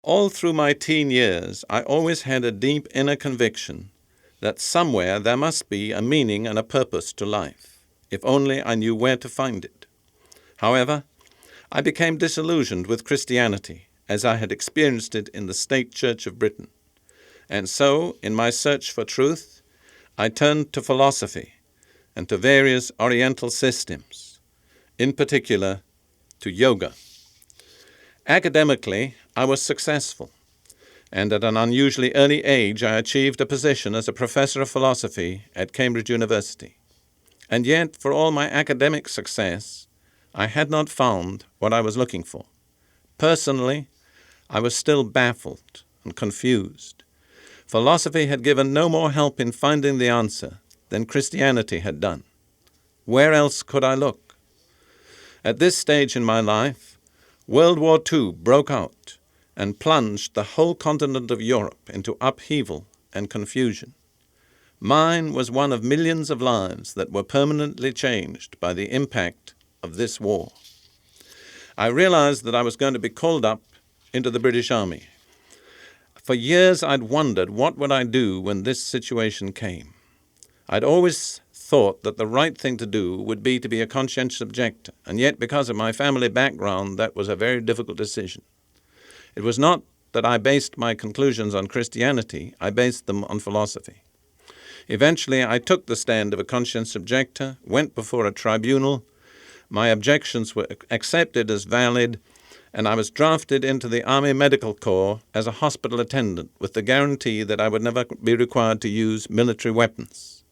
All through my teen years, I always had a deep inner conviction that somewhere there must be a meaning and a purpose to life, if only I knew where to find it. However, I became disillusioned with Christianity as I had experienced it in the State Church of Britain. And so, in my search for truth, I turned to philosophy and to various Oriental systems, in particular to yoga. Academically, I was successful, and at an unusually early age I achieved a position as a professor of philosophy at Cambridge University. And yet, for all my academic success, I had not found what I was looking for. Personally, I was still baffled and confused. Philosophy had given no more help in finding the answer than Christianity had done. Where else could I look? At this stage in my life, World War II broke out and plunged the whole continent of Europe into upheaval and confusion. Mine was one of millions of lives that were permanently changed by the impact of this war. I realized that I was going to be called up into the British Army. For years I'd wondered what would I do when this situation came. I'd always thought that the right thing to do would be to be a conscientious objector, and yet because of my family background that was a very difficult decision. It was not that I based my conclusions on Christianity, I based them on philosophy. Eventually I took the stand of a conscientious objector, went before a tribunal, my objections were accepted as valid, and I was drafted into the Army Medical Corps as a hospital attendant with the guarantee that I would never be required to use military weapons.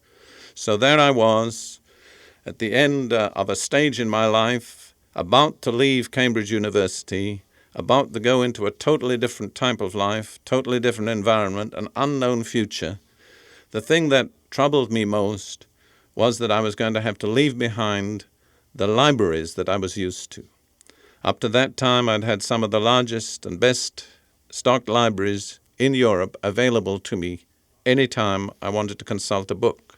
So there I was, at the end of a stage in my life, about to leave Cambridge University, about to go into a totally different type of life, totally different environment, an unknown future. The thing that troubled me most was that I was going to have to leave behind the libraries that I was used to. Up to that time, I'd had some of the largest and best stocked libraries in Europe available to me any time I wanted to consult a book.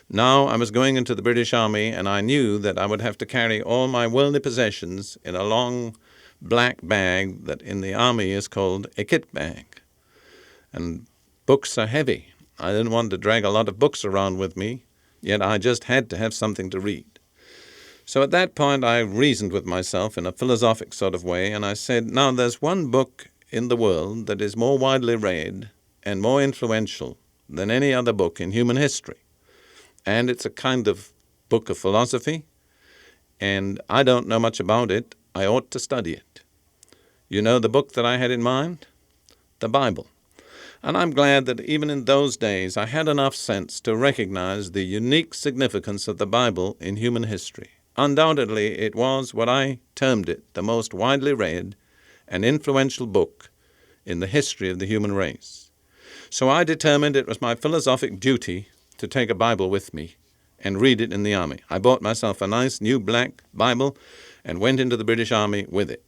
Now I was going into the British Army, and I knew that I would have to carry all my worldly possessions in a long black bag that in the Army is called a kit bag. And books are heavy. I didn't want to drag a lot of books around with me, yet I just had to have something to read. So at that point I reasoned with myself in a philosophic sort of way, and I said, now there's one book in the world that is more widely read and more influential than any other book in human history. And it's a kind of book of philosophy, and I don't know much about it. I ought to study it. You know the book that I had in mind? The Bible. And I'm glad that even in those days I had enough sense to recognize the unique significance of the Bible in human history. Undoubtedly, it was what I termed it, the most widely read and influential book in the history of the human race. So I determined it was my philosophic duty to take a Bible with me and read it in the Army. I bought myself a nice new black Bible and went into the British Army with it.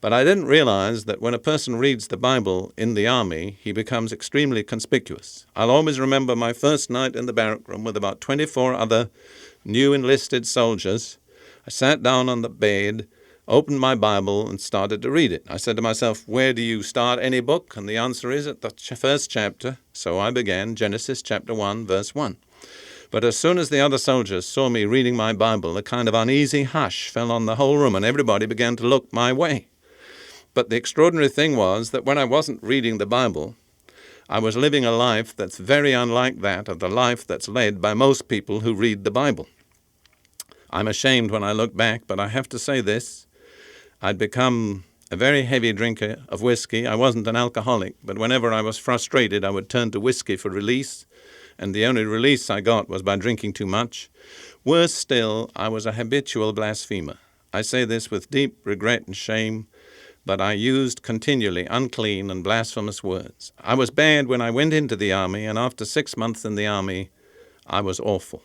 But I didn't realize that when a person reads the Bible in the Army, he becomes extremely conspicuous. I'll always remember my first night in the barrack room with about 24 other new enlisted soldiers. I sat down on the bed, opened my Bible, and started to read it. I said to myself, where do you start any book? And the answer is at the first chapter. So I began Genesis chapter 1, verse 1. But as soon as the other soldiers saw me reading my Bible, a kind of uneasy hush fell on the whole room, and everybody began to look my way. But the extraordinary thing was that when I wasn't reading the Bible, I was living a life that's very unlike that of the life that's led by most people who read the Bible. I'm ashamed when I look back, but I have to say this. I'd become a very heavy drinker of whiskey. I wasn't an alcoholic, but whenever I was frustrated, I would turn to whiskey for release, and the only release I got was by drinking too much. Worse still, I was a habitual blasphemer. I say this with deep regret and shame, but I used continually unclean and blasphemous words. I was bad when I went into the Army, and after 6 months in the Army, I was awful.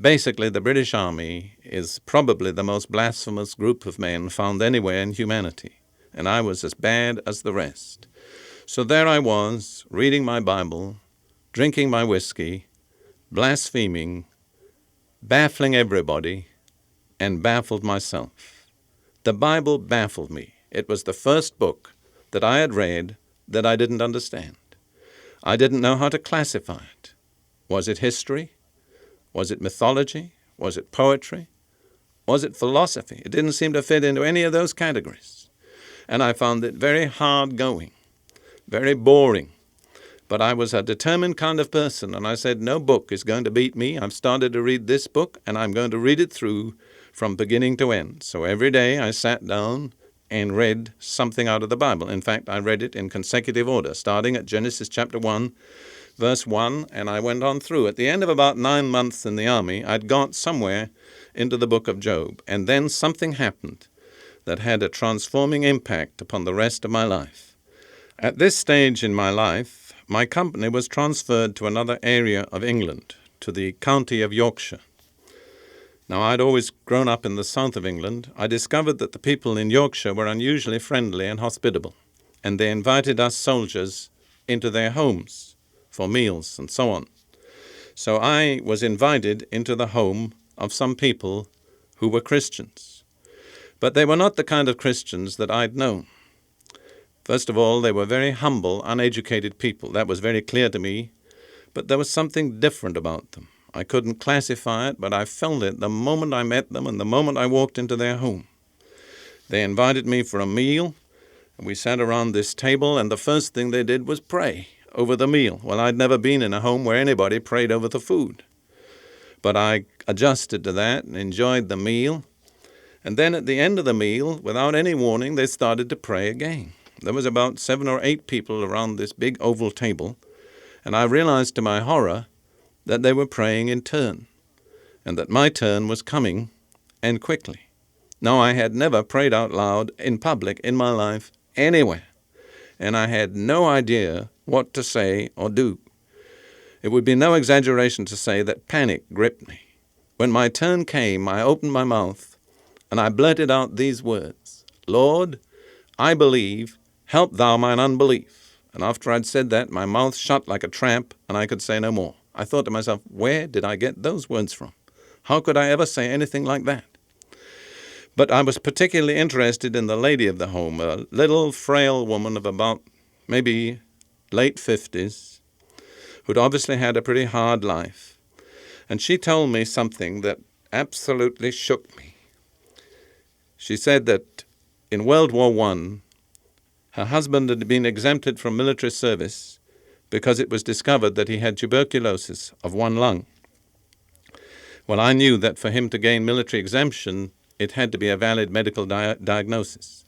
Basically, the British Army is probably the most blasphemous group of men found anywhere in humanity, and I was as bad as the rest. So there I was, reading my Bible, drinking my whiskey, blaspheming, baffling everybody, and baffled myself. The Bible baffled me. It was the first book that I had read that I didn't understand. I didn't know how to classify it. Was it history? Was it mythology? Was it poetry? Was it philosophy? It didn't seem to fit into any of those categories. And I found it very hard going, very boring. But I was a determined kind of person, and I said, no book is going to beat me. I've started to read this book, and I'm going to read it through from beginning to end. So every day I sat down and read something out of the Bible. In fact, I read it in consecutive order, starting at Genesis chapter 1, verse 1, and I went on through. At the end of about 9 months in the army, I'd got somewhere into the book of Job, and then something happened that had a transforming impact upon the rest of my life. At this stage in my life, my company was transferred to another area of England, to the county of Yorkshire. Now, I'd always grown up in the south of England. I discovered that the people in Yorkshire were unusually friendly and hospitable, and they invited us soldiers into their homes for meals and so on. So I was invited into the home of some people who were Christians. But they were not the kind of Christians that I'd known. First of all, they were very humble, uneducated people. That was very clear to me, but there was something different about them. I couldn't classify it, but I felt it the moment I met them and the moment I walked into their home. They invited me for a meal, and we sat around this table, and the first thing they did was pray over the meal. Well, I'd never been in a home where anybody prayed over the food. But I adjusted to that and enjoyed the meal. And then at the end of the meal, without any warning, they started to pray again. There was about 7 or 8 people around this big oval table, and I realized to my horror that they were praying in turn, and that my turn was coming, and quickly. Now, I had never prayed out loud in public in my life anywhere, and I had no idea what to say or do. It would be no exaggeration to say that panic gripped me. When my turn came, I opened my mouth, and I blurted out these words, "Lord, I believe, help thou mine unbelief." And after I'd said that, my mouth shut like a trap, and I could say no more. I thought to myself, where did I get those words from? How could I ever say anything like that? But I was particularly interested in the lady of the home, a little frail woman of about maybe late 50s, who'd obviously had a pretty hard life. And she told me something that absolutely shook me. She said that in World War I, her husband had been exempted from military service because it was discovered that he had tuberculosis of one lung. Well, I knew that for him to gain military exemption, it had to be a valid medical diagnosis.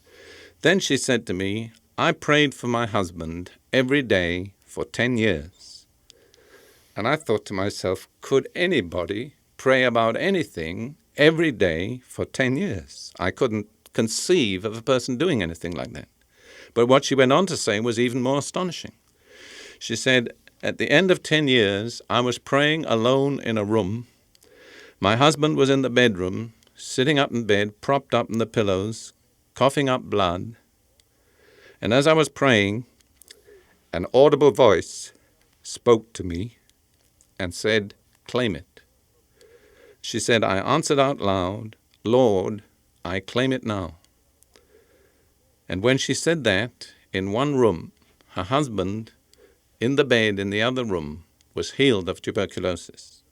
Then she said to me, I prayed for my husband every day for 10 years. And I thought to myself, could anybody pray about anything every day for 10 years? I couldn't conceive of a person doing anything like that. But what she went on to say was even more astonishing. She said, at the end of 10 years, I was praying alone in a room. My husband was in the bedroom, sitting up in bed, propped up in the pillows, coughing up blood. And as I was praying, an audible voice spoke to me and said, claim it. She said, I answered out loud, Lord, I claim it now. And when she said that, in one room, her husband, in the bed in the other room, was healed of tuberculosis.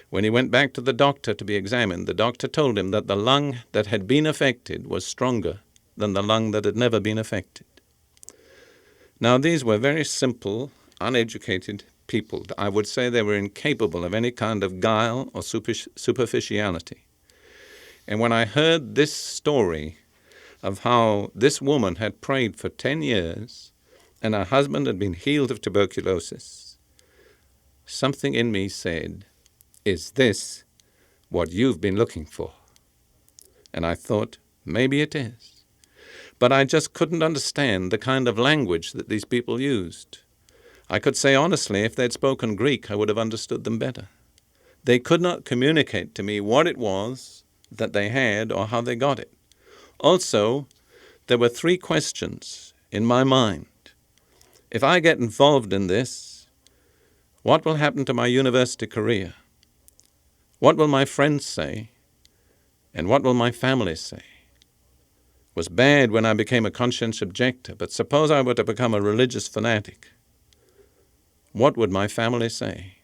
When he went back to the doctor to be examined, the doctor told him that the lung that had been affected was stronger than the lung that had never been affected. Now, these were very simple, uneducated people. I would say they were incapable of any kind of guile or superficiality. And when I heard this story of how this woman had prayed for 10 years and her husband had been healed of tuberculosis, something in me said, is this what you've been looking for? And I thought, maybe it is. But I just couldn't understand the kind of language that these people used. I could say honestly, if they'd spoken Greek, I would have understood them better. They could not communicate to me what it was that they had or how they got it. Also, there were 3 questions in my mind. If I get involved in this, what will happen to my university career? What will my friends say? And what will my family say? was bad when I became a conscientious objector, but suppose I were to become a religious fanatic. What would my family say?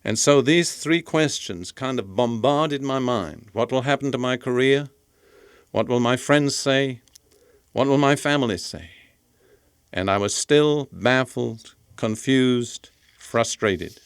And so these three questions kind of bombarded my mind. What will happen to my career? What will my friends say? What will my family say? And I was still baffled, confused, frustrated.